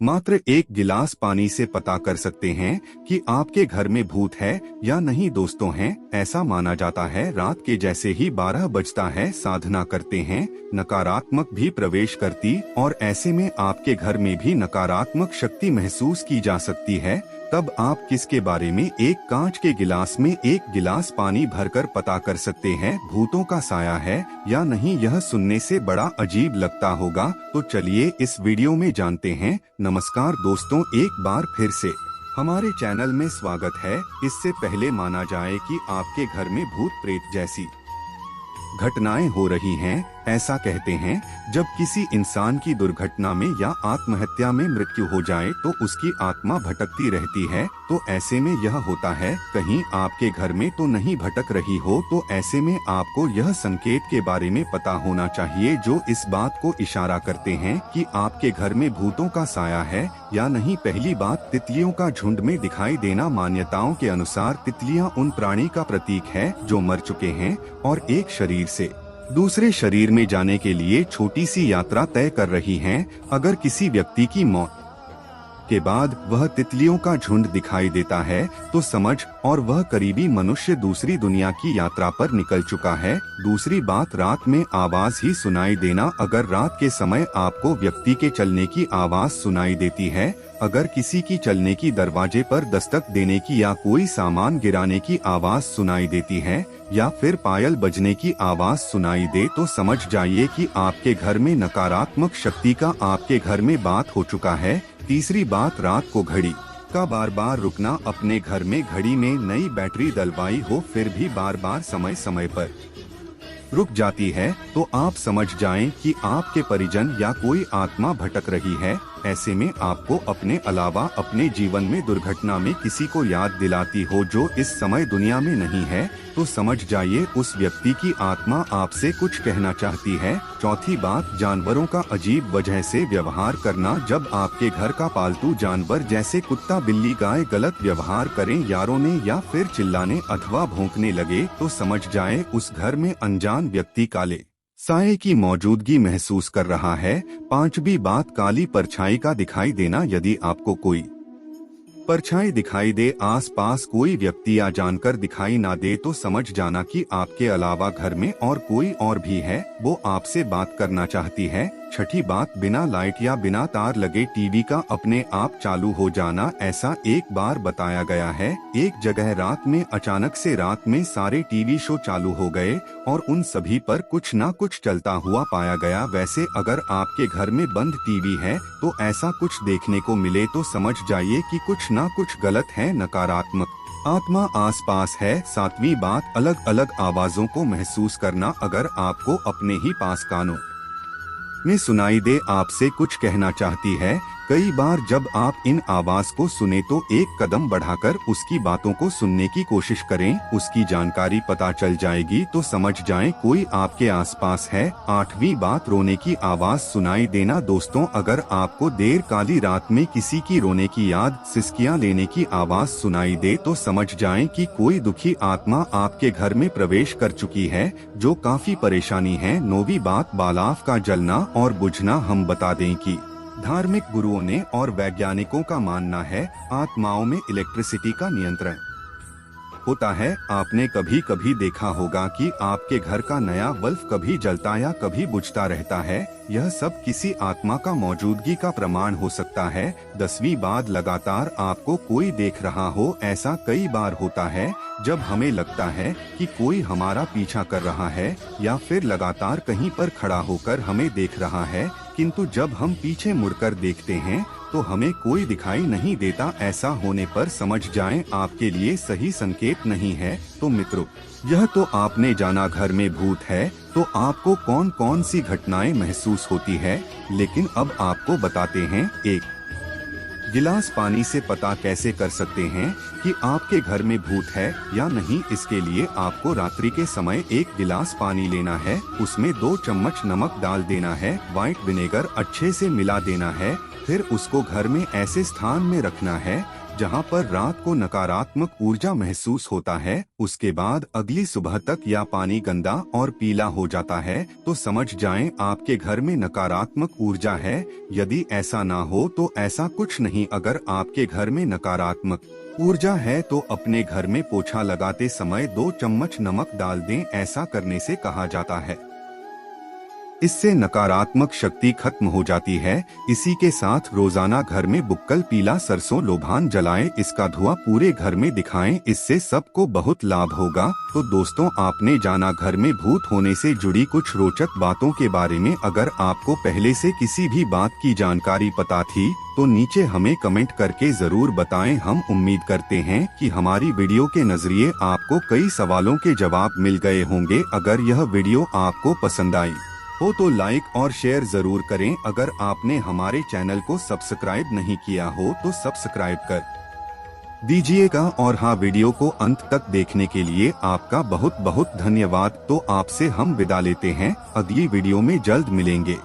मात्र एक गिलास पानी से पता कर सकते हैं कि आपके घर में भूत है या नहीं। दोस्तों हैं, ऐसा माना जाता है रात के जैसे ही 12 बजता है साधना करते हैं नकारात्मक भी प्रवेश करती और ऐसे में आपके घर में भी नकारात्मक शक्ति महसूस की जा सकती है। तब आप किसके बारे में एक कांच के गिलास में एक गिलास पानी भरकर पता कर सकते हैं भूतों का साया है या नहीं। यह सुनने से बड़ा अजीब लगता होगा, तो चलिए इस वीडियो में जानते हैं। नमस्कार दोस्तों, एक बार फिर से हमारे चैनल में स्वागत है। इससे पहले माना जाए कि आपके घर में भूत प्रेत जैसी घटनाएं हो रही हैं। ऐसा कहते हैं जब किसी इंसान की दुर्घटना में या आत्महत्या में मृत्यु हो जाए तो उसकी आत्मा भटकती रहती है। तो ऐसे में यह होता है कहीं आपके घर में तो नहीं भटक रही हो। तो ऐसे में आपको यह संकेत के बारे में पता होना चाहिए जो इस बात को इशारा करते हैं कि आपके घर में भूतों का साया है या नहीं। पहली बात, तितलियों का झुंड में दिखाई देना। मान्यताओं के अनुसार तितलियां उन प्राणी का प्रतीक है जो मर चुके हैं और एक शरीर से दूसरे शरीर में जाने के लिए छोटी सी यात्रा तय कर रही हैं। अगर किसी व्यक्ति की मौत के बाद वह तितलियों का झुंड दिखाई देता है तो समझ और वह करीबी मनुष्य दूसरी दुनिया की यात्रा पर निकल चुका है। दूसरी बात, रात में आवाज ही सुनाई देना। अगर रात के समय आपको व्यक्ति के चलने की आवाज सुनाई देती है, अगर किसी की चलने की दरवाजे पर दस्तक देने की या कोई सामान गिराने की आवाज सुनाई देती है या फिर पायल बजने की आवाज सुनाई दे, तो समझ जाइए कि आपके घर में नकारात्मक शक्ति का आपके घर में बात हो चुका है। तीसरी बात, रात को घड़ी का बार बार रुकना। अपने घर में घड़ी में नई बैटरी डलवाई हो फिर भी बार बार समय समय पर रुक जाती है तो आप समझ जाएं कि आपके परिजन या कोई आत्मा भटक रही है। ऐसे में आपको अपने अलावा अपने जीवन में दुर्घटना में किसी को याद दिलाती हो जो इस समय दुनिया में नहीं है, तो समझ जाइए उस व्यक्ति की आत्मा आपसे कुछ कहना चाहती है। चौथी बात, जानवरों का अजीब वजह से व्यवहार करना। जब आपके घर का पालतू जानवर जैसे कुत्ता, बिल्ली, गाय गलत व्यवहार करें, यारों ने या फिर चिल्लाने अथवा भौंकने लगे, तो समझ जाएं उस घर में अनजान व्यक्ति काले साये की मौजूदगी महसूस कर रहा है। पांचवी बात, काली परछाई का दिखाई देना। यदि आपको कोई परछाई दिखाई दे, आसपास कोई व्यक्ति या जानकर दिखाई ना दे, तो समझ जाना कि आपके अलावा घर में और कोई और भी है, वो आपसे बात करना चाहती है। छठी बात, बिना लाइट या बिना तार लगे टीवी का अपने आप चालू हो जाना। ऐसा एक बार बताया गया है एक जगह रात में अचानक से रात में सारे टीवी शो चालू हो गए और उन सभी पर कुछ ना कुछ चलता हुआ पाया गया। वैसे अगर आपके घर में बंद टीवी है तो ऐसा कुछ देखने को मिले तो समझ जाइए कि कुछ ना कुछ गलत है, नकारात्मक आत्मा आसपास है। सातवीं बात, अलग अलग आवाजों को महसूस करना। अगर आपको अपने ही पास कानों में सुनाई दे आपसे कुछ कहना चाहती है, कई बार जब आप इन आवाज को सुने तो एक कदम बढ़ाकर उसकी बातों को सुनने की कोशिश करें, उसकी जानकारी पता चल जाएगी तो समझ जाएं कोई आपके आसपास है। आठवीं बात, रोने की आवाज सुनाई देना। दोस्तों, अगर आपको देर काली रात में किसी की रोने की याद, सिसकियां लेने की आवाज सुनाई दे, तो समझ जाएं कि कोई दुखी आत्मा आपके घर में प्रवेश कर चुकी है जो काफी परेशानी है। नौवीं बात, बालाफ का जलना और बुझना। हम बता दें कि धार्मिक गुरुओं ने और वैज्ञानिकों का मानना है आत्माओं में इलेक्ट्रिसिटी का नियंत्रण होता है। आपने कभी कभी देखा होगा कि आपके घर का नया बल्ब कभी जलता या कभी बुझता रहता है। यह सब किसी आत्मा का मौजूदगी का प्रमाण हो सकता है। 10वीं बात, लगातार आपको कोई देख रहा हो। ऐसा कई बार होता है जब हमें लगता है कि कोई हमारा पीछा कर रहा है या फिर लगातार कहीं पर खड़ा होकर हमें देख रहा है, किंतु जब हम पीछे मुड़कर देखते हैं तो हमें कोई दिखाई नहीं देता। ऐसा होने पर समझ जाएं आपके लिए सही संकेत नहीं है। तो मित्रों, यह तो आपने जाना घर में भूत है, तो आपको कौन कौन सी घटनाएं महसूस होती है, लेकिन अब आपको बताते हैं एक गिलास पानी से पता कैसे कर सकते हैं कि आपके घर में भूत है या नहीं। इसके लिए आपको रात्रि के समय एक गिलास पानी लेना है, उसमें 2 चम्मच नमक डाल देना है, व्हाइट विनेगर अच्छे से मिला देना है, फिर उसको घर में ऐसे स्थान में रखना है जहां पर रात को नकारात्मक ऊर्जा महसूस होता है, उसके बाद अगली सुबह तक या पानी गंदा और पीला हो जाता है, तो समझ जाएं आपके घर में नकारात्मक ऊर्जा है। यदि ऐसा ना हो तो ऐसा कुछ नहीं। अगर आपके घर में नकारात्मक ऊर्जा है तो अपने घर में पोछा लगाते समय 2 चम्मच नमक डाल दें। ऐसा करने से कहा जाता है इससे नकारात्मक शक्ति खत्म हो जाती है। इसी के साथ रोजाना घर में बुक्कल पीला सरसों लोबान जलाएं, इसका धुआं पूरे घर में दिखाएं, इससे सबको बहुत लाभ होगा। तो दोस्तों, आपने जाना घर में भूत होने से जुड़ी कुछ रोचक बातों के बारे में। अगर आपको पहले से किसी भी बात की जानकारी पता थी तो नीचे हमें कमेंट करके जरूर बताएं। हम उम्मीद करते हैं कि हमारी वीडियो के नजरिए आपको कई सवालों के जवाब मिल गए होंगे। अगर यह वीडियो आपको पसंद आई हो तो लाइक और शेयर जरूर करें। अगर आपने हमारे चैनल को सब्सक्राइब नहीं किया हो तो सब्सक्राइब कर दीजिएगा। और हाँ, वीडियो को अंत तक देखने के लिए आपका बहुत बहुत धन्यवाद। तो आपसे हम विदा लेते हैं, अगली वीडियो में जल्द मिलेंगे।